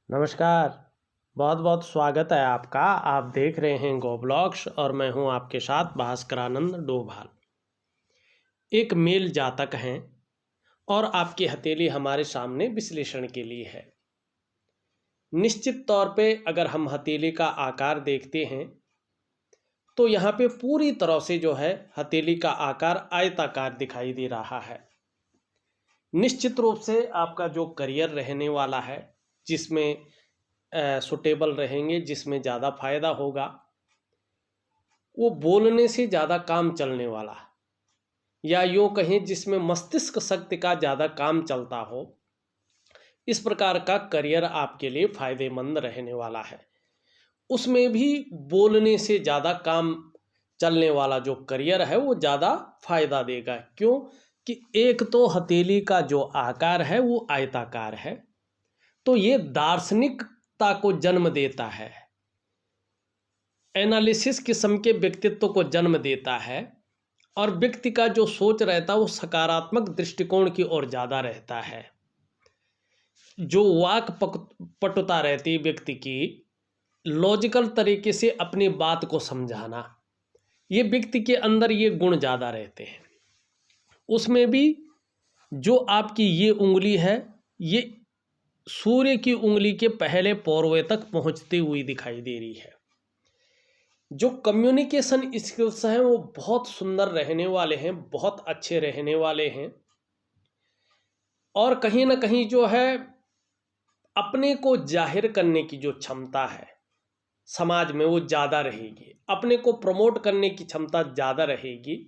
नमस्कार। बहुत बहुत स्वागत है आपका। आप देख रहे हैं गो ब्लॉग्स और मैं हूं आपके साथ भास्करानंद डोभाल। एक मेल जातक हैं और आपकी हथेली हमारे सामने विश्लेषण के लिए है। निश्चित तौर पे अगर हम हथेली का आकार देखते हैं तो यहाँ पे पूरी तरह से जो है हथेली का आकार आयताकार दिखाई दे रहा है। निश्चित रूप से आपका जो करियर रहने वाला है, जिसमें सुटेबल रहेंगे, जिसमें ज़्यादा फायदा होगा, वो बोलने से ज़्यादा काम चलने वाला, या यूँ कहें जिसमें मस्तिष्क शक्ति का ज़्यादा काम चलता हो, इस प्रकार का करियर आपके लिए फ़ायदेमंद रहने वाला है। उसमें भी बोलने से ज़्यादा काम चलने वाला जो करियर है वो ज़्यादा फायदा देगा। क्यों कि एक तो हथेली का जो आकार है वो आयताकार है, तो ये दार्शनिकता को जन्म देता है, एनालिसिस किस्म के व्यक्तित्व को जन्म देता है, और व्यक्ति का जो सोच रहता है वो सकारात्मक दृष्टिकोण की ओर ज़्यादा रहता है। जो वाक पटुता रहती है व्यक्ति की, लॉजिकल तरीके से अपनी बात को समझाना, ये व्यक्ति के अंदर ये गुण ज़्यादा रहते हैं। उसमें भी जो आपकी ये उंगली है, ये सूर्य की उंगली के पहले पौरवे तक पहुंचती हुई दिखाई दे रही है। जो कम्युनिकेशन स्किल्स हैं वो बहुत सुंदर रहने वाले हैं, बहुत अच्छे रहने वाले हैं, और कहीं ना कहीं जो है अपने को जाहिर करने की जो क्षमता है समाज में वो ज़्यादा रहेगी, अपने को प्रमोट करने की क्षमता ज़्यादा रहेगी,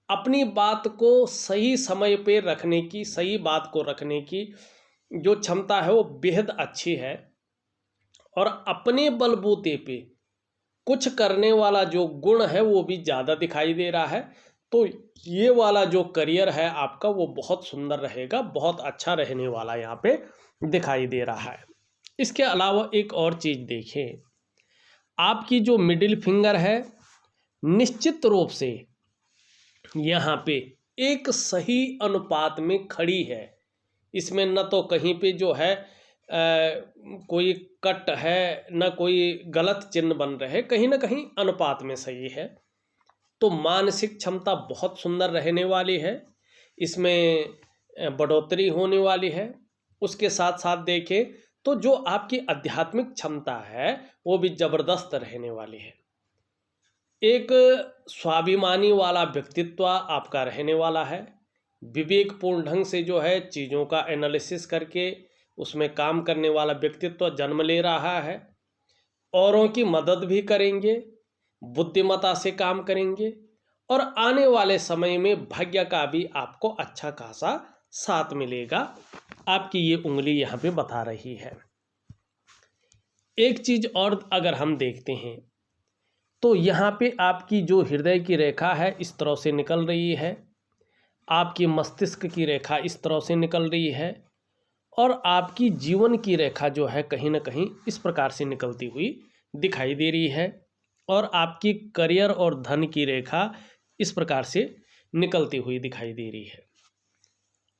अपनी बात को सही समय पे रखने की, सही बात को रखने की जो क्षमता है वो बेहद अच्छी है, और अपने बलबूते पे कुछ करने वाला जो गुण है वो भी ज़्यादा दिखाई दे रहा है। तो ये वाला जो करियर है आपका वो बहुत सुंदर रहेगा, बहुत अच्छा रहने वाला यहाँ पे दिखाई दे रहा है। इसके अलावा एक और चीज़ देखें, आपकी जो मिडिल फिंगर है निश्चित रूप से यहाँ पे एक सही अनुपात में खड़ी है। इसमें न तो कहीं पे जो है कोई कट है, न कोई गलत चिन्ह बन रहे, कहीं ना कहीं अनुपात में सही है। तो मानसिक क्षमता बहुत सुंदर रहने वाली है, इसमें बढ़ोतरी होने वाली है। उसके साथ साथ देखें तो जो आपकी आध्यात्मिक क्षमता है वो भी ज़बरदस्त रहने वाली है। एक स्वाभिमानी वाला व्यक्तित्व आपका रहने वाला है, विवेकपूर्ण ढंग से जो है चीज़ों का एनालिसिस करके उसमें काम करने वाला व्यक्तित्व जन्म ले रहा है। औरों की मदद भी करेंगे, बुद्धिमत्ता से काम करेंगे, और आने वाले समय में भाग्य का भी आपको अच्छा खासा साथ मिलेगा, आपकी ये उंगली यहाँ पे बता रही है। एक चीज़ और अगर हम देखते हैं तो यहाँ पे आपकी जो हृदय की रेखा है इस तरह से निकल रही है, आपकी मस्तिष्क की रेखा इस तरह से निकल रही है, और आपकी जीवन की रेखा जो है कहीं ना कहीं इस प्रकार से निकलती हुई दिखाई दे रही है, और आपकी करियर और धन की रेखा इस प्रकार से निकलती हुई दिखाई दे रही है।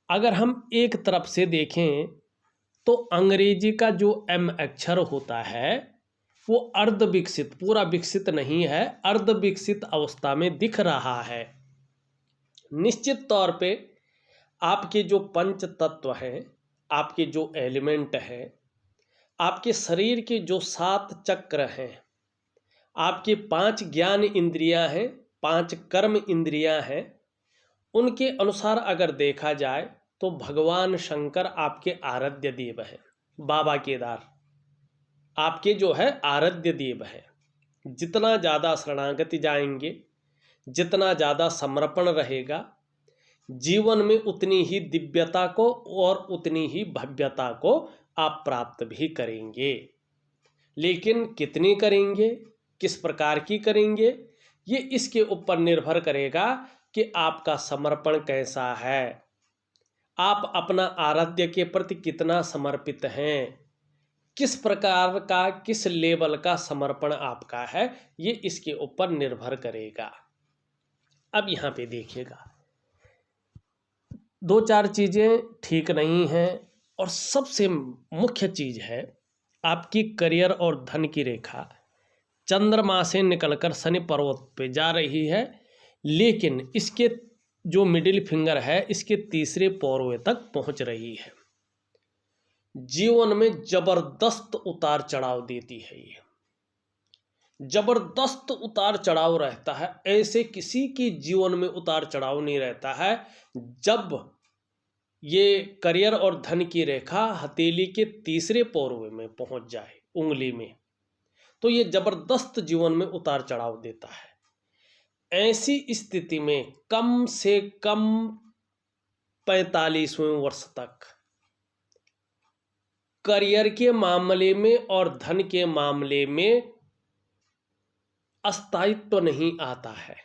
अगर हम एक तरफ से देखें तो अंग्रेजी का जो एम अक्षर होता है वो अर्ध विकसित, पूरा विकसित नहीं है, अर्ध विकसित अवस्था में दिख रहा है। निश्चित तौर पे आपके जो पंच तत्व हैं, आपके जो एलिमेंट हैं, आपके शरीर के जो 7 चक्र हैं, आपके 5 ज्ञान इंद्रियां हैं, 5 कर्म इंद्रियां हैं, उनके अनुसार अगर देखा जाए तो भगवान शंकर आपके आराध्य देव हैं। बाबा केदार आपके जो है आराध्य देव है। जितना ज़्यादा शरणागति जाएंगे, जितना ज़्यादा समर्पण रहेगा, जीवन में उतनी ही दिव्यता को और उतनी ही भव्यता को आप प्राप्त भी करेंगे। लेकिन कितनी करेंगे, किस प्रकार की करेंगे, ये इसके ऊपर निर्भर करेगा कि आपका समर्पण कैसा है, आप अपना आराध्य के प्रति कितना समर्पित हैं, किस प्रकार का, किस लेवल का समर्पण आपका है, ये इसके ऊपर निर्भर करेगा। अब यहाँ पे देखिएगा, 2-4 चीज़ें ठीक नहीं हैं, और सबसे मुख्य चीज़ है आपकी करियर और धन की रेखा चंद्रमा से निकलकर शनि पर्वत पे जा रही है, लेकिन इसके जो मिडिल फिंगर है इसके तीसरे पौरवे तक पहुंच रही है। जीवन में जबरदस्त उतार चढ़ाव देती है, ये जबरदस्त उतार चढ़ाव रहता है। ऐसे किसी के जीवन में उतार चढ़ाव नहीं रहता है जब ये करियर और धन की रेखा हथेली के तीसरे पौरवे में पहुंच जाए, उंगली में, तो ये जबरदस्त जीवन में उतार चढ़ाव देता है। ऐसी स्थिति में कम से कम 45वें वर्ष तक करियर के मामले में और धन के मामले में अस्थायित्व नहीं आता है।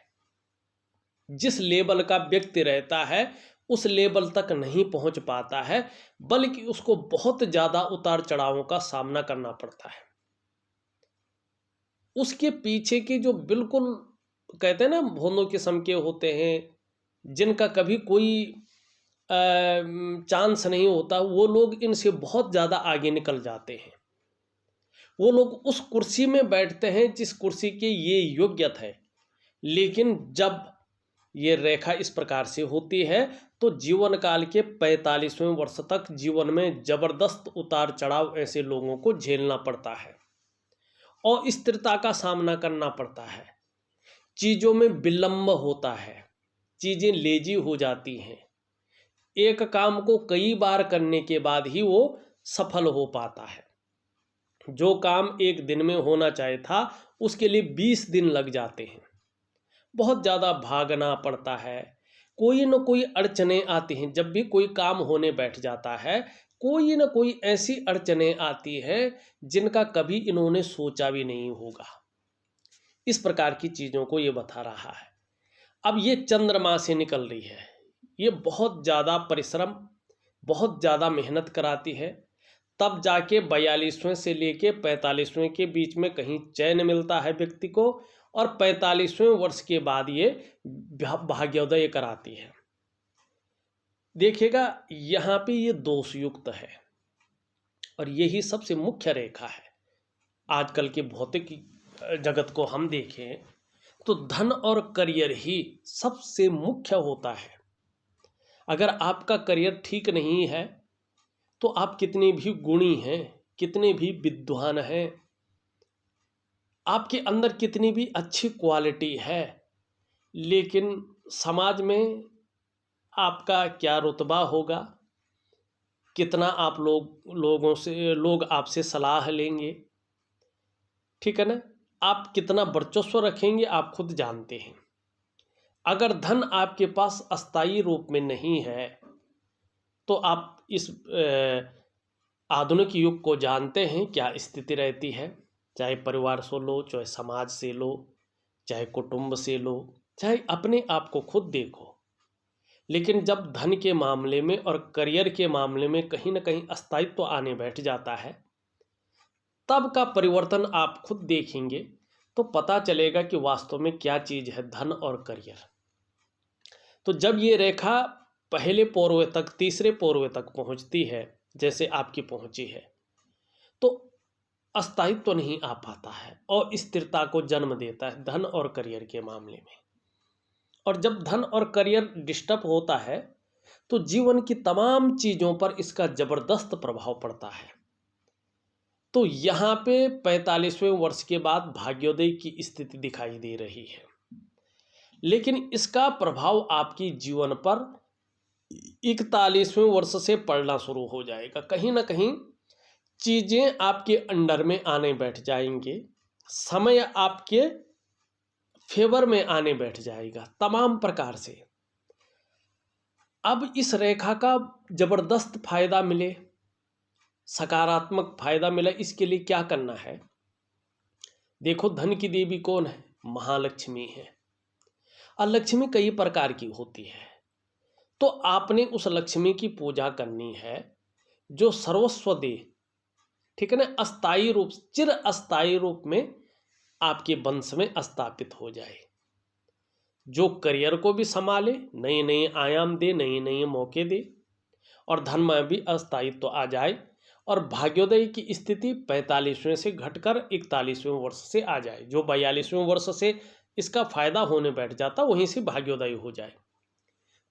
जिस लेवल का व्यक्ति रहता है उस लेवल तक नहीं पहुंच पाता है, बल्कि उसको बहुत ज्यादा उतार चढ़ावों का सामना करना पड़ता है। उसके पीछे के जो बिल्कुल कहते हैं ना भोंदों किस्म के होते हैं, जिनका कभी कोई चांस नहीं होता, वो लोग इनसे बहुत ज़्यादा आगे निकल जाते हैं। वो लोग उस कुर्सी में बैठते हैं जिस कुर्सी के ये योग्य थे, लेकिन जब ये रेखा इस प्रकार से होती है तो जीवन काल के 45वें वर्ष तक जीवन में जबरदस्त उतार चढ़ाव ऐसे लोगों को झेलना पड़ता है और स्थिरता का सामना करना पड़ता है। चीज़ों में विलंब होता है, चीज़ें लेजी हो जाती हैं। एक काम को कई बार करने के बाद ही वो सफल हो पाता है। जो काम एक दिन में होना चाहिए था उसके लिए 20 दिन लग जाते हैं। बहुत ज़्यादा भागना पड़ता है, कोई न कोई अड़चनें आती हैं। जब भी कोई काम होने बैठ जाता है कोई न कोई ऐसी अड़चनें आती है जिनका कभी इन्होंने सोचा भी नहीं होगा। इस प्रकार की चीज़ों को ये बता रहा है। अब ये चंद्रमा से निकल रही है, ये बहुत ज़्यादा परिश्रम, बहुत ज़्यादा मेहनत कराती है, तब जाके 42वें से लेके 45वें के बीच में कहीं चैन मिलता है व्यक्ति को, और 45वें वर्ष के बाद ये भाग्योदय कराती है। देखिएगा यहाँ पे ये दोष युक्त है और यही सबसे मुख्य रेखा है। आजकल के भौतिक जगत को हम देखें तो धन और करियर ही सबसे मुख्य होता है। अगर आपका करियर ठीक नहीं है तो आप कितने भी गुणी हैं, कितने भी विद्वान हैं, आपके अंदर कितनी भी अच्छी क्वालिटी है, लेकिन समाज में आपका क्या रुतबा होगा, कितना आप लोग आपसे सलाह लेंगे, ठीक है ना, आप कितना वर्चस्व रखेंगे आप खुद जानते हैं। अगर धन आपके पास अस्थायी रूप में नहीं है तो आप इस आधुनिक युग को जानते हैं क्या स्थिति रहती है। चाहे परिवार से लो, चाहे समाज से लो, चाहे कुटुंब से लो, चाहे अपने आप को खुद देखो, लेकिन जब धन के मामले में और करियर के मामले में कहीं ना कहीं अस्थायित्व आने बैठ जाता है, तब का परिवर्तन आप खुद देखेंगे तो पता चलेगा कि वास्तव में क्या चीज़ है धन और करियर। तो जब ये रेखा पहले पौरवे तक, तीसरे पौरवे तक पहुंचती है, जैसे आपकी पहुंची है, तो अस्थायित्व नहीं आ पाता है और स्थिरता को जन्म देता है धन और करियर के मामले में। और जब धन और करियर डिस्टर्ब होता है तो जीवन की तमाम चीज़ों पर इसका ज़बरदस्त प्रभाव पड़ता है। तो यहाँ पे 45वें वर्ष के बाद भाग्योदय की स्थिति दिखाई दे रही है, लेकिन इसका प्रभाव आपकी जीवन पर 41वें वर्ष से पड़ना शुरू हो जाएगा। कहीं ना कहीं चीज़ें आपके अंडर में आने बैठ जाएंगे, समय आपके फेवर में आने बैठ जाएगा तमाम प्रकार से। अब इस रेखा का जबरदस्त फायदा मिले, सकारात्मक फायदा मिले, इसके लिए क्या करना है। देखो धन की देवी कौन है, महालक्ष्मी है। और लक्ष्मी कई प्रकार की होती है, तो आपने उस लक्ष्मी की पूजा करनी है जो सर्वस्व दे, ठीक है ना, अस्थायी रूप, चिर अस्थायी रूप में आपके वंश में स्थापित हो जाए, जो करियर को भी संभाले, नए नए आयाम दे, नए नए मौके दे, और धन में भी अस्थायित्व आ जाए और भाग्योदय की स्थिति 45वें से घटकर 41वें वर्ष से आ जाए। जो 42वें वर्ष से इसका फायदा होने बैठ जाता वहीं से भाग्योदय हो जाए।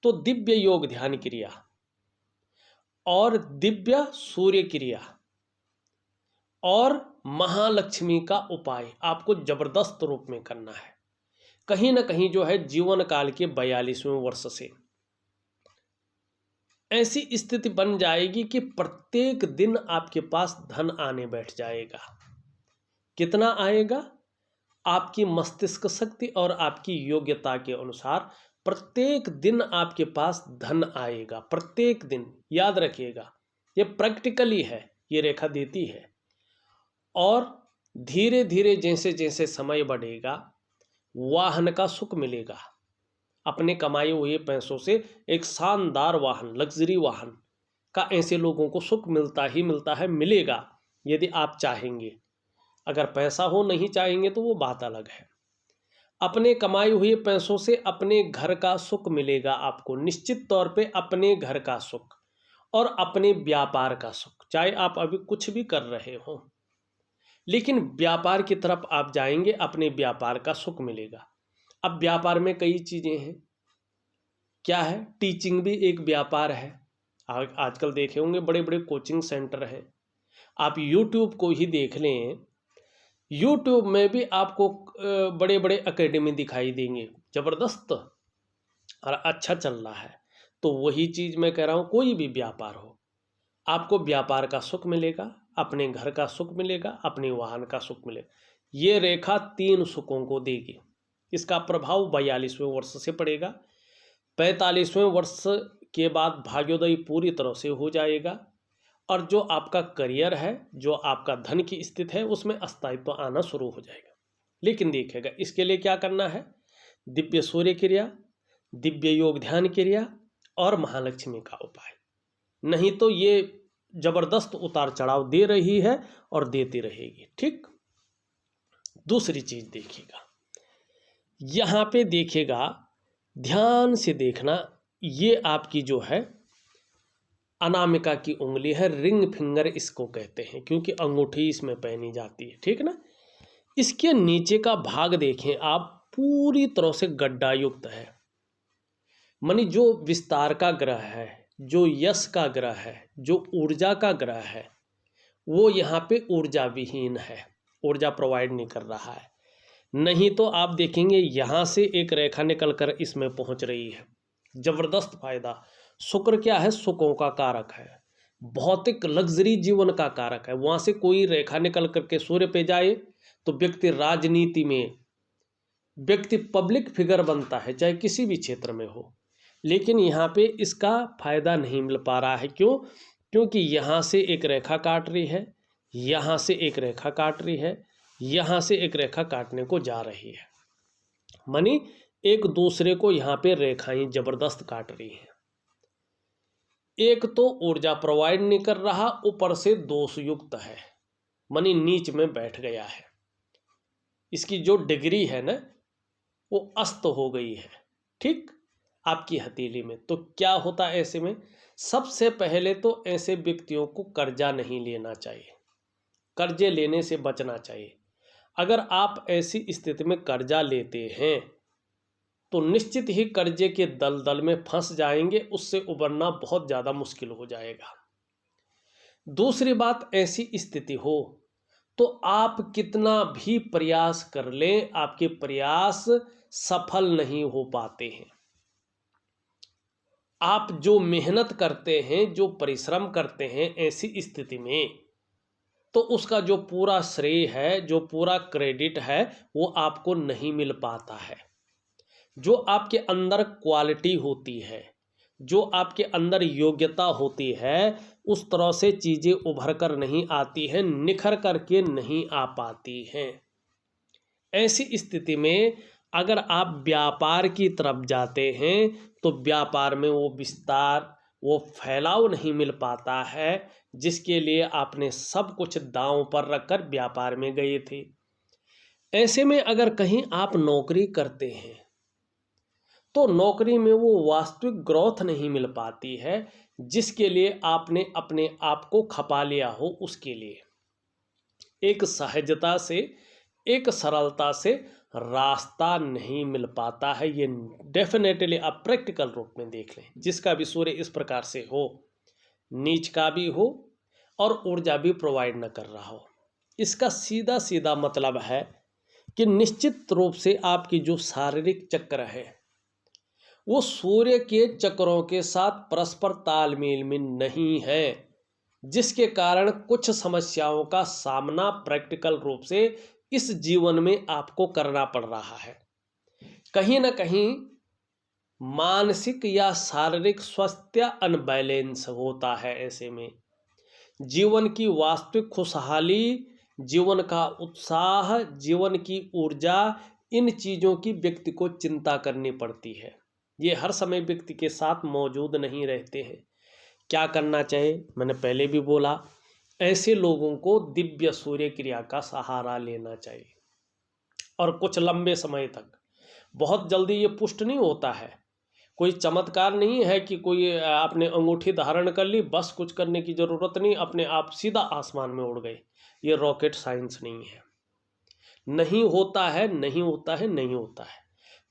तो दिव्य योग ध्यान क्रिया और दिव्य सूर्य क्रिया और महालक्ष्मी का उपाय आपको जबरदस्त रूप में करना है। कहीं ना कहीं जो है जीवन काल के 42वें वर्ष से ऐसी स्थिति बन जाएगी कि प्रत्येक दिन आपके पास धन आने बैठ जाएगा। कितना आएगा? आपकी मस्तिष्क शक्ति और आपकी योग्यता के अनुसार प्रत्येक दिन आपके पास धन आएगा। प्रत्येक दिन, याद रखिएगा, ये प्रैक्टिकली है, ये रेखा देती है। और धीरे धीरे जैसे जैसे समय बढ़ेगा वाहन का सुख मिलेगा। अपने कमाए हुए पैसों से एक शानदार वाहन, लग्जरी वाहन का ऐसे लोगों को सुख मिलता ही मिलता है, मिलेगा यदि आप चाहेंगे। अगर पैसा हो, नहीं चाहेंगे तो वो बात अलग है। अपने कमाए हुए पैसों से अपने घर का सुख मिलेगा आपको, निश्चित तौर पे अपने घर का सुख और अपने व्यापार का सुख। चाहे आप अभी कुछ भी कर रहे हो, लेकिन व्यापार की तरफ आप जाएंगे, अपने व्यापार का सुख मिलेगा। अब व्यापार में कई चीज़ें हैं। क्या है? टीचिंग भी एक व्यापार है। आजकल देखे होंगे बड़े बड़े कोचिंग सेंटर हैं। आप यूट्यूब को ही देख लें, यूट्यूब में भी आपको बड़े बड़े एकेडमी दिखाई देंगे, ज़बरदस्त और अच्छा चल रहा है। तो वही चीज़ मैं कह रहा हूँ, कोई भी व्यापार हो, आपको व्यापार का सुख मिलेगा, अपने घर का सुख मिलेगा, अपने वाहन का सुख मिलेगा। ये रेखा 3 सुखों को देगी। इसका प्रभाव 42वें वर्ष से पड़ेगा। 45वें वर्ष के बाद भाग्योदय पूरी तरह से हो जाएगा और जो आपका करियर है, जो आपका धन की स्थिति है, उसमें स्थायित्व आना शुरू हो जाएगा। लेकिन देखिएगा, इसके लिए क्या करना है? दिव्य सूर्य क्रिया, दिव्य योग ध्यान क्रिया और महालक्ष्मी का उपाय। नहीं तो ये जबरदस्त उतार चढ़ाव दे रही है और देती रहेगी। ठीक। दूसरी चीज देखिएगा, यहां पे देखिएगा, ध्यान से देखना, ये आपकी जो है अनामिका की उंगली है, रिंग फिंगर इसको कहते हैं, क्योंकि अंगूठी इसमें पहनी जाती है। ठीक ना। इसके नीचे का भाग देखें आप, पूरी तरह से गड्ढा युक्त है। मानी जो विस्तार का ग्रह है, जो यश का ग्रह है, जो ऊर्जा का ग्रह है, वो यहाँ पे ऊर्जा विहीन है, ऊर्जा प्रोवाइड नहीं कर रहा है। नहीं तो आप देखेंगे यहाँ से एक रेखा निकल कर इसमें पहुँच रही है, जबरदस्त फायदा। शुक्र क्या है? सुखों का कारक है, भौतिक लग्जरी जीवन का कारक है। वहाँ से कोई रेखा निकल करके सूर्य पे जाए तो व्यक्ति राजनीति में, व्यक्ति पब्लिक फिगर बनता है, चाहे किसी भी क्षेत्र में हो। लेकिन यहाँ पे इसका फायदा नहीं मिल पा रहा है। क्यों? क्योंकि यहाँ से एक रेखा काट रही है, यहाँ से एक रेखा काट रही है, यहाँ से एक रेखा काटने को जा रही है। मानी एक दूसरे को यहाँ पे रेखाएं जबरदस्त काट रही हैं। एक तो ऊर्जा प्रोवाइड नहीं कर रहा, ऊपर से दोष युक्त है, मानी नीच में बैठ गया है। इसकी जो डिग्री है ना, वो अस्त हो गई है। ठीक, आपकी हथेली में। तो क्या होता है ऐसे में? सबसे पहले तो ऐसे व्यक्तियों को कर्जा नहीं लेना चाहिए, कर्जे लेने से बचना चाहिए। अगर आप ऐसी स्थिति में कर्जा लेते हैं तो निश्चित ही कर्जे के दलदल में फंस जाएंगे, उससे उबरना बहुत ज़्यादा मुश्किल हो जाएगा। दूसरी बात, ऐसी स्थिति हो तो आप कितना भी प्रयास कर लें, आपके प्रयास सफल नहीं हो पाते हैं। आप जो मेहनत करते हैं, जो परिश्रम करते हैं, ऐसी स्थिति में तो उसका जो पूरा श्रेय है, जो पूरा क्रेडिट है, वो आपको नहीं मिल पाता है। जो आपके अंदर क्वालिटी होती है, जो आपके अंदर योग्यता होती है, उस तरह से चीज़ें उभर कर नहीं आती हैं, निखर करके नहीं आ पाती हैं। ऐसी स्थिति में अगर आप व्यापार की तरफ जाते हैं तो व्यापार में वो विस्तार, वो फैलाव नहीं मिल पाता है जिसके लिए आपने सब कुछ दांव पर रखकर व्यापार में गए थे। ऐसे में अगर कहीं आप नौकरी करते हैं तो नौकरी में वो वास्तविक ग्रोथ नहीं मिल पाती है जिसके लिए आपने अपने आप को खपा लिया हो। उसके लिए एक सहजता से, एक सरलता से रास्ता नहीं मिल पाता है। ये डेफिनेटली आप प्रैक्टिकल रूप में देख लें। जिसका भी सूर्य इस प्रकार से हो, नीच का भी हो और ऊर्जा भी प्रोवाइड न कर रहा हो, इसका सीधा सीधा मतलब है कि निश्चित रूप से आपकी जो शारीरिक चक्र है वो सूर्य के चक्रों के साथ परस्पर तालमेल में नहीं है, जिसके कारण कुछ समस्याओं का सामना प्रैक्टिकल रूप से इस जीवन में आपको करना पड़ रहा है। कहीं ना कहीं मानसिक या शारीरिक स्वास्थ्य अनबैलेंस होता है। ऐसे में जीवन की वास्तविक खुशहाली, जीवन का उत्साह, जीवन की ऊर्जा, इन चीज़ों की व्यक्ति को चिंता करनी पड़ती है। ये हर समय व्यक्ति के साथ मौजूद नहीं रहते हैं। क्या करना चाहिए? मैंने पहले भी बोला, ऐसे लोगों को दिव्य सूर्य क्रिया का सहारा लेना चाहिए और कुछ लंबे समय तक। बहुत जल्दी ये पुष्ट नहीं होता है, कोई चमत्कार नहीं है कि कोई आपने अंगूठी धारण कर ली, बस कुछ करने की ज़रूरत नहीं, अपने आप सीधा आसमान में उड़ गए। ये रॉकेट साइंस नहीं है। नहीं होता है, नहीं होता है, नहीं होता है।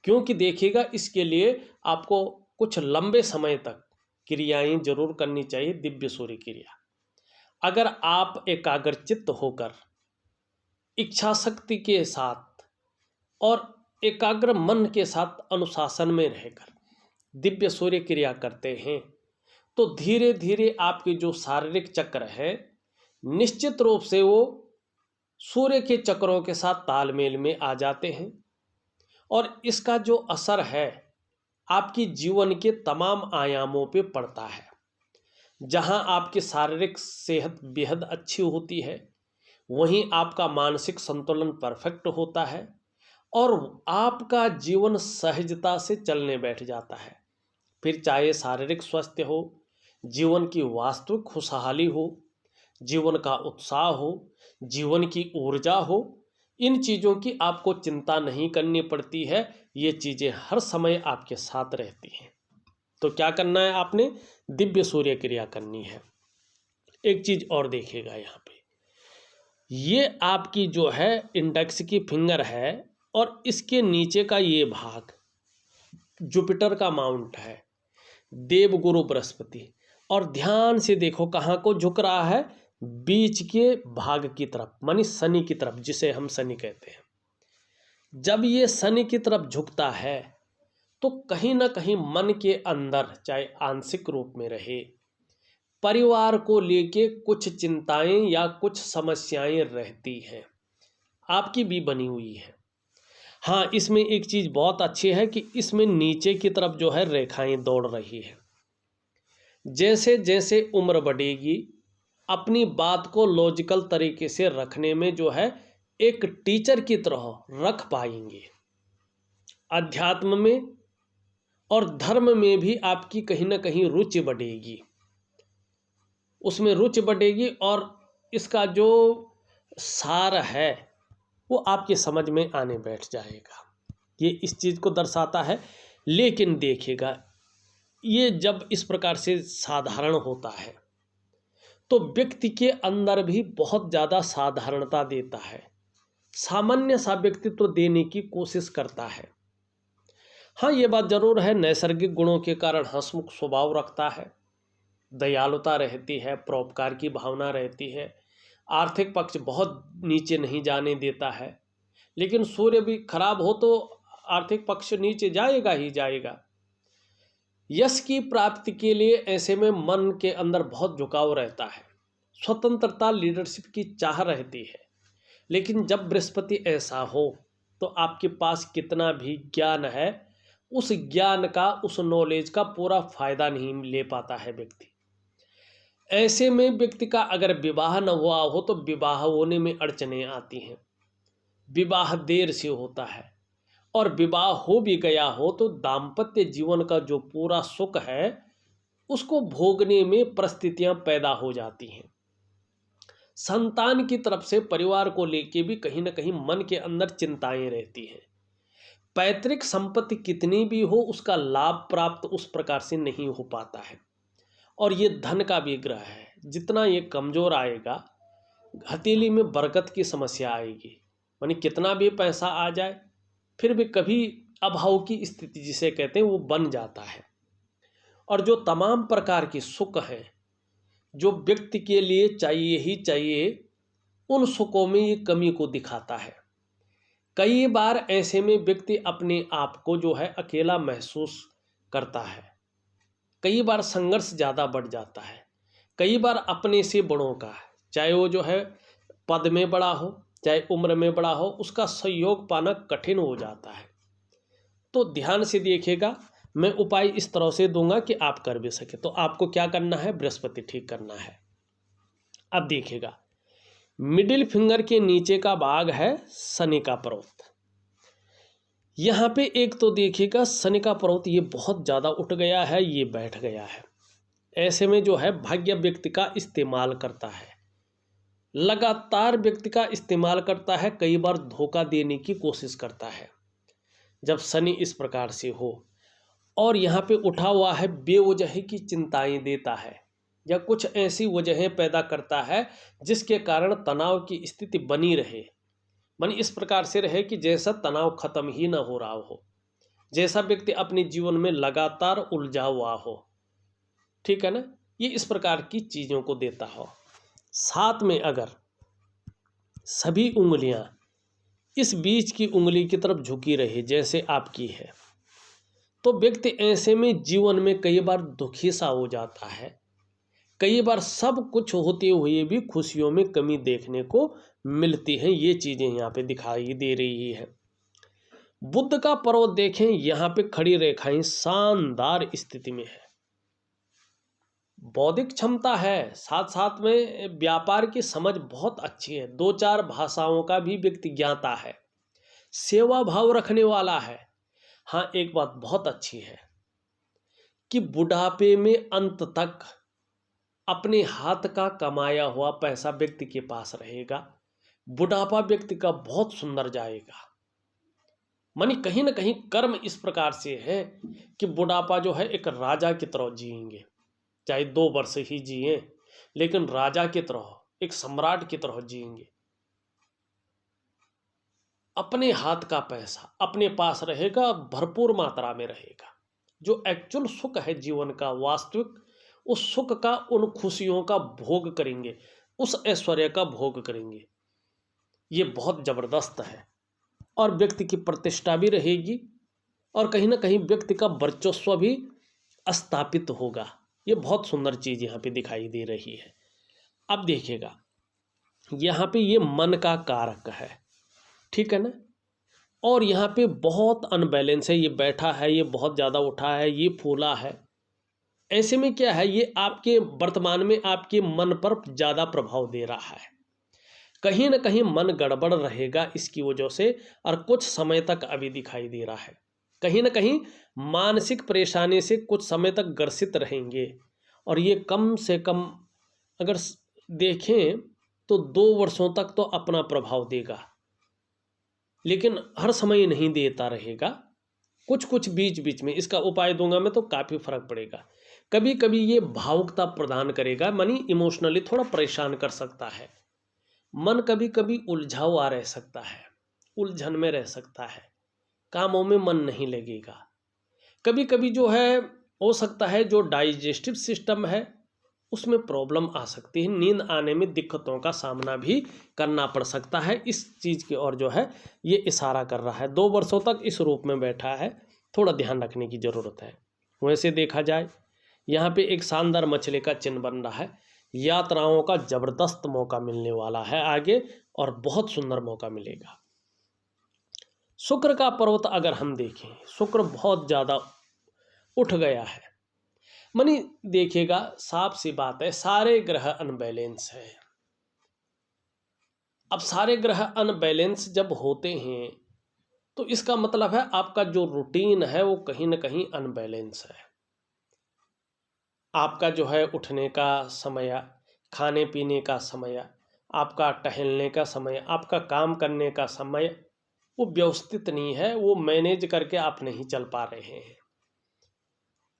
क्योंकि देखिएगा, इसके लिए आपको कुछ लंबे समय तक क्रियाएं जरूर करनी चाहिए। दिव्य सूर्य क्रिया अगर आप एकाग्रचित्त होकर, इच्छा शक्ति के साथ और एकाग्र मन के साथ अनुशासन में रहकर दिव्य सूर्य क्रिया करते हैं तो धीरे धीरे आपके जो शारीरिक चक्र है निश्चित रूप से वो सूर्य के चक्रों के साथ तालमेल में आ जाते हैं और इसका जो असर है आपकी जीवन के तमाम आयामों पे पड़ता है। जहां आपकी शारीरिक सेहत बेहद अच्छी होती है, वहीं आपका मानसिक संतुलन परफेक्ट होता है और आपका जीवन सहजता से चलने बैठ जाता है। फिर चाहे शारीरिक स्वास्थ्य हो, जीवन की वास्तविक खुशहाली हो, जीवन का उत्साह हो, जीवन की ऊर्जा हो, इन चीज़ों की आपको चिंता नहीं करनी पड़ती है। ये चीज़ें हर समय आपके साथ रहती हैं। तो क्या करना है? आपने दिव्य सूर्य क्रिया करनी है। एक चीज़ और देखिएगा, यहाँ पे ये आपकी जो है इंडेक्स की फिंगर है और इसके नीचे का ये भाग जुपिटर का माउंट है, देवगुरु बृहस्पति। और ध्यान से देखो कहाँ को झुक रहा है, बीच के भाग की तरफ, मानी शनि की तरफ, जिसे हम शनि कहते हैं। जब ये शनि की तरफ झुकता है तो कहीं ना कहीं मन के अंदर, चाहे आंशिक रूप में रहे, परिवार को लेके कुछ चिंताएं या कुछ समस्याएं रहती हैं, आपकी भी बनी हुई है। हाँ, इसमें एक चीज़ बहुत अच्छी है कि इसमें नीचे की तरफ जो है रेखाएं दौड़ रही है। जैसे जैसे उम्र बढ़ेगी, अपनी बात को लॉजिकल तरीके से रखने में जो है एक टीचर की तरह रख पाएंगे। अध्यात्म में और धर्म में भी आपकी कहीं ना कहीं रुचि बढ़ेगी, उसमें रुचि बढ़ेगी और इसका जो सार है वो आपकी समझ में आने बैठ जाएगा। ये इस चीज़ को दर्शाता है। लेकिन देखिएगा, ये जब इस प्रकार से साधारण होता है तो व्यक्ति के अंदर भी बहुत ज़्यादा साधारणता देता है, सामान्य सा व्यक्तित्व देने की कोशिश करता है। हाँ, ये बात जरूर है, नैसर्गिक गुणों के कारण हंसमुख स्वभाव रखता है, दयालुता रहती है, परोपकार की भावना रहती है, आर्थिक पक्ष बहुत नीचे नहीं जाने देता है। लेकिन सूर्य भी खराब हो तो आर्थिक पक्ष नीचे जाएगा ही जाएगा। यश की प्राप्ति के लिए ऐसे में मन के अंदर बहुत झुकाव रहता है, स्वतंत्रता, लीडरशिप की चाह रहती है। लेकिन जब बृहस्पति ऐसा हो तो आपके पास कितना भी ज्ञान है, उस ज्ञान का, उस नॉलेज का पूरा फायदा नहीं ले पाता है व्यक्ति। ऐसे में व्यक्ति का अगर विवाह न हुआ हो तो विवाह होने में अड़चने आती हैं, विवाह देर से होता है, और विवाह हो भी गया हो तो दाम्पत्य जीवन का जो पूरा सुख है उसको भोगने में परिस्थितियां पैदा हो जाती हैं। संतान की तरफ से परिवार को लेके भी कहीं ना कहीं मन के अंदर चिंताएं रहती हैं। पैतृक संपत्ति कितनी भी हो उसका लाभ प्राप्त उस प्रकार से नहीं हो पाता है। और ये धन का भी ग्रह है, जितना ये कमज़ोर आएगा हथेली में बरकत की समस्या आएगी। मानी कितना भी पैसा आ जाए फिर भी कभी अभाव की स्थिति जिसे कहते हैं वो बन जाता है। और जो तमाम प्रकार की सुख हैं जो व्यक्ति के लिए चाहिए ही चाहिए, उन सुखों में ये कमी को दिखाता है। कई बार ऐसे में व्यक्ति अपने आप को जो है अकेला महसूस करता है। कई बार संघर्ष ज़्यादा बढ़ जाता है। कई बार अपने से बड़ों का, चाहे वो जो है पद में बड़ा हो चाहे उम्र में बड़ा हो, उसका सहयोग पाना कठिन हो जाता है। तो ध्यान से देखिएगा, मैं उपाय इस तरह से दूंगा कि आप कर भी सके। तो आपको क्या करना है, बृहस्पति ठीक करना है। अब देखिएगा, मिडिल फिंगर के नीचे का भाग है शनि का पर्वत। यहाँ पे एक तो देखिएगा शनि का पर्वत ये बहुत ज़्यादा उठ गया है, ये बैठ गया है। ऐसे में जो है भाग्य व्यक्ति का इस्तेमाल करता है, लगातार व्यक्ति का इस्तेमाल करता है, कई बार धोखा देने की कोशिश करता है जब शनि इस प्रकार से हो। और यहाँ पे उठा हुआ है बेवजह की चिंताएं देता है या कुछ ऐसी वजहें पैदा करता है जिसके कारण तनाव की स्थिति बनी रहे। मानी इस प्रकार से रहे कि जैसा तनाव खत्म ही ना हो रहा हो, जैसा व्यक्ति अपने जीवन में लगातार उलझा हुआ हो, ठीक है ना, ये इस प्रकार की चीज़ों को देता हो। साथ में अगर सभी उंगलियां इस बीच की उंगली की तरफ झुकी रहे जैसे आपकी है, तो व्यक्ति ऐसे में जीवन में कई बार दुखी सा हो जाता है। कई बार सब कुछ होते हुए भी खुशियों में कमी देखने को मिलती है। ये चीज़ें यहाँ पे दिखाई दे रही है। बुध का पर्वत देखें, यहाँ पे खड़ी रेखाएं शानदार स्थिति में है। बौद्धिक क्षमता है, साथ साथ में व्यापार की समझ बहुत अच्छी है, 2-4 भाषाओं का भी व्यक्ति ज्ञाता है, सेवा भाव रखने वाला है। हाँ, एक बात बहुत अच्छी है कि बुढ़ापे में अंत तक अपने हाथ का कमाया हुआ पैसा व्यक्ति के पास रहेगा। बुढ़ापा व्यक्ति का बहुत सुंदर जाएगा। मानी कहीं ना कहीं कर्म इस प्रकार से है कि बुढ़ापा जो है एक राजा की तरह जिएंगे, चाहे 2 वर्ष ही जिए लेकिन राजा की तरह, एक सम्राट की तरह जिएंगे। अपने हाथ का पैसा अपने पास रहेगा, भरपूर मात्रा में रहेगा। जो एक्चुअल सुख है जीवन का वास्तविक, उस सुख का, उन खुशियों का भोग करेंगे, उस ऐश्वर्य का भोग करेंगे। ये बहुत ज़बरदस्त है। और व्यक्ति की प्रतिष्ठा भी रहेगी और कहीं ना कहीं व्यक्ति का वर्चस्व भी स्थापित होगा। ये बहुत सुंदर चीज़ यहाँ पे दिखाई दे रही है। अब देखिएगा, यहाँ पे ये मन का कारक है, ठीक है ना, और यहाँ पे बहुत अनबैलेंस है। ये बैठा है, ये बहुत ज़्यादा उठा है, ये फूला है। ऐसे में क्या है, ये आपके वर्तमान में आपके मन पर ज़्यादा प्रभाव दे रहा है। कहीं ना कहीं मन गड़बड़ रहेगा इसकी वजह से, और कुछ समय तक अभी दिखाई दे रहा है कहीं ना कहीं मानसिक परेशानी से कुछ समय तक ग्रसित रहेंगे। और ये कम से कम अगर देखें तो 2 वर्षों तक तो अपना प्रभाव देगा, लेकिन हर समय नहीं देता रहेगा, कुछ कुछ बीच बीच में। इसका उपाय दूंगा मैं तो काफ़ी फर्क पड़ेगा। कभी कभी ये भावुकता प्रदान करेगा, मानी इमोशनली थोड़ा परेशान कर सकता है। मन कभी कभी उलझा हुआ रह सकता है, उलझन में रह सकता है, कामों में मन नहीं लगेगा। कभी कभी जो है हो सकता है जो डाइजेस्टिव सिस्टम है उसमें प्रॉब्लम आ सकती है, नींद आने में दिक्कतों का सामना भी करना पड़ सकता है। इस चीज़ की ओर जो है ये इशारा कर रहा है। 2 वर्षों तक इस रूप में बैठा है, थोड़ा ध्यान रखने की ज़रूरत है। वैसे देखा जाए यहाँ पे एक शानदार मछली का चिन्ह बन रहा है, यात्राओं का ज़बरदस्त मौका मिलने वाला है आगे, और बहुत सुंदर मौका मिलेगा। शुक्र का पर्वत अगर हम देखें, शुक्र बहुत ज़्यादा उठ गया है। मानी देखिएगा, साफ सी बात है, सारे ग्रह अनबैलेंस है। अब सारे ग्रह अनबैलेंस जब होते हैं तो इसका मतलब है आपका जो रूटीन है वो कहीं ना कहीं अनबैलेंस है। आपका जो है उठने का समय, खाने पीने का समय, आपका टहलने का समय, आपका काम करने का समय, वो व्यवस्थित नहीं है, वो मैनेज करके आप नहीं चल पा रहे हैं।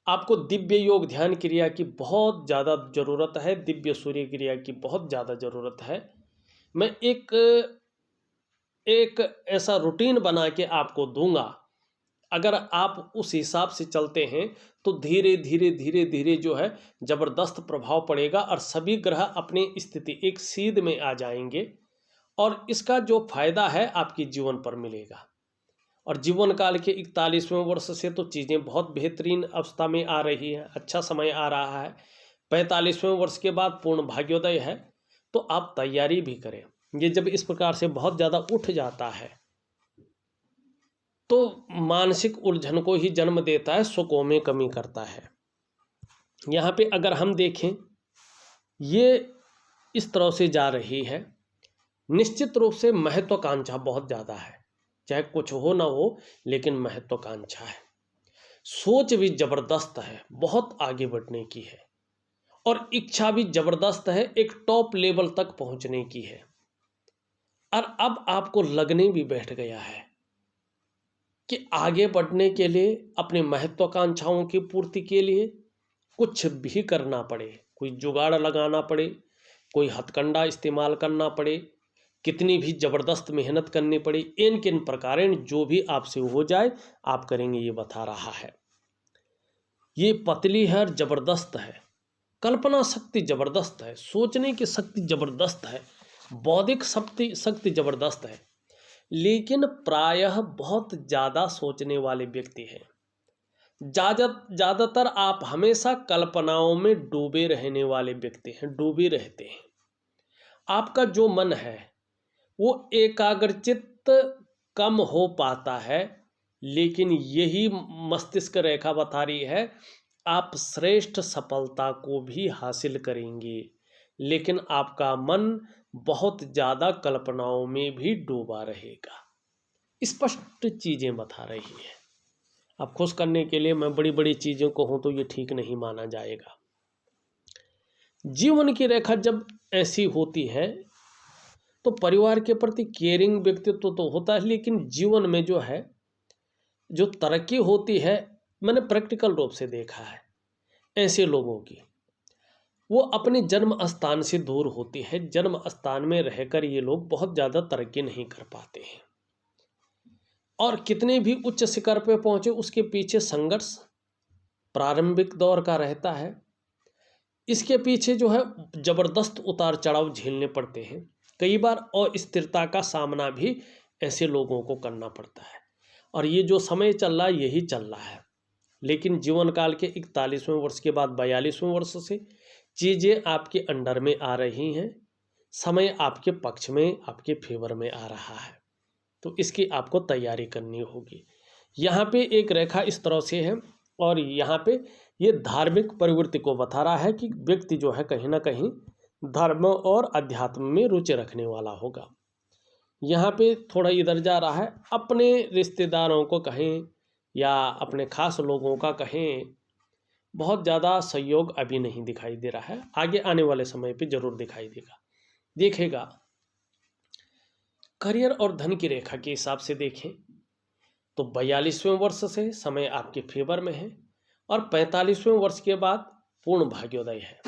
आपको दिव्य योग ध्यान क्रिया की बहुत ज़्यादा ज़रूरत है, दिव्य सूर्य क्रिया की बहुत ज़्यादा ज़रूरत है। मैं एक ऐसा रूटीन बना के आपको दूंगा, अगर आप उस हिसाब से चलते हैं तो धीरे धीरे धीरे धीरे जो है ज़बरदस्त प्रभाव पड़ेगा और सभी ग्रह अपनी स्थिति एक सीध में आ जाएंगे और इसका जो फायदा है आपके जीवन पर मिलेगा। और जीवन काल के 41वें वर्ष से तो चीज़ें बहुत बेहतरीन अवस्था में आ रही हैं, अच्छा समय आ रहा है। 45वें वर्ष के बाद पूर्ण भाग्योदय है, तो आप तैयारी भी करें। ये जब इस प्रकार से बहुत ज़्यादा उठ जाता है तो मानसिक उलझन को ही जन्म देता है, सुखों में कमी करता है। यहाँ पे अगर हम देखें, ये इस तरह से जा रही है, निश्चित रूप से महत्वाकांक्षा बहुत ज़्यादा है, चाहे कुछ हो ना हो लेकिन महत्वाकांक्षा है। सोच भी ज़बरदस्त है, बहुत आगे बढ़ने की है और इच्छा भी ज़बरदस्त है, एक टॉप लेवल तक पहुँचने की है। और अब आपको लगने भी बैठ गया है कि आगे बढ़ने के लिए, अपनी महत्वाकांक्षाओं की पूर्ति के लिए कुछ भी करना पड़े, कोई जुगाड़ लगाना पड़े, कोई हथकंडा इस्तेमाल करना पड़े, कितनी भी ज़बरदस्त मेहनत करनी पड़े, इन किन प्रकारेण जो भी आपसे हो जाए आप करेंगे, ये बता रहा है। ये पतली है और ज़बरदस्त है, कल्पना शक्ति ज़बरदस्त है, सोचने की शक्ति ज़बरदस्त है, बौद्धिक शक्ति ज़बरदस्त है, लेकिन प्रायः बहुत ज़्यादा सोचने वाले व्यक्ति हैं। ज़्यादातर आप हमेशा कल्पनाओं में डूबे रहने वाले व्यक्ति हैं, डूबे रहते हैं। आपका जो मन है वो एकाग्रचित्त कम हो पाता है, लेकिन यही मस्तिष्क रेखा बता रही है आप श्रेष्ठ सफलता को भी हासिल करेंगे, लेकिन आपका मन बहुत ज़्यादा कल्पनाओं में भी डूबा रहेगा। स्पष्ट चीज़ें बता रही है। अब खुश करने के लिए मैं बड़ी बड़ी चीज़ों को हूँ तो ये ठीक नहीं माना जाएगा। जीवन की रेखा जब ऐसी होती है तो परिवार के प्रति केयरिंग व्यक्तित्व तो होता है, लेकिन जीवन में जो है जो तरक्की होती है, मैंने प्रैक्टिकल रूप से देखा है ऐसे लोगों की, वो अपने जन्म स्थान से दूर होती है। जन्म स्थान में रहकर ये लोग बहुत ज़्यादा तरक्की नहीं कर पाते हैं और कितने भी उच्च शिखर पे पहुँचे उसके पीछे संघर्ष प्रारंभिक दौर का रहता है। इसके पीछे जो है ज़बरदस्त उतार चढ़ाव झेलने पड़ते हैं, कई बार अस्थिरता का सामना भी ऐसे लोगों को करना पड़ता है। और ये जो समय चल रहा है यही चल रहा है, लेकिन जीवन काल के 41वें वर्ष के बाद 42वें वर्ष से चीज़ें आपके अंडर में आ रही हैं, समय आपके पक्ष में, आपके फेवर में आ रहा है, तो इसकी आपको तैयारी करनी होगी। यहाँ पे एक रेखा इस तरह से है और यहाँ पे ये धार्मिक प्रवृत्ति को बता रहा है कि व्यक्ति जो है कहीं ना कहीं धर्म और अध्यात्म में रुचि रखने वाला होगा। यहाँ पे थोड़ा इधर जा रहा है, अपने रिश्तेदारों को कहें या अपने खास लोगों का कहें, बहुत ज़्यादा सहयोग अभी नहीं दिखाई दे रहा है, आगे आने वाले समय पे जरूर दिखाई देखेगा। करियर और धन की रेखा के हिसाब से देखें तो 42वें वर्ष से समय आपके फेवर में है और 45वें वर्ष के बाद पूर्ण भाग्योदय है।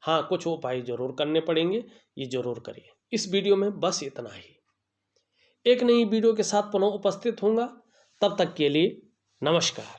हाँ, कुछ उपाय जरूर करने पड़ेंगे, ये जरूर करिए। इस वीडियो में बस इतना ही। एक नई वीडियो के साथ पुनः उपस्थित होऊंगा, तब तक के लिए नमस्कार।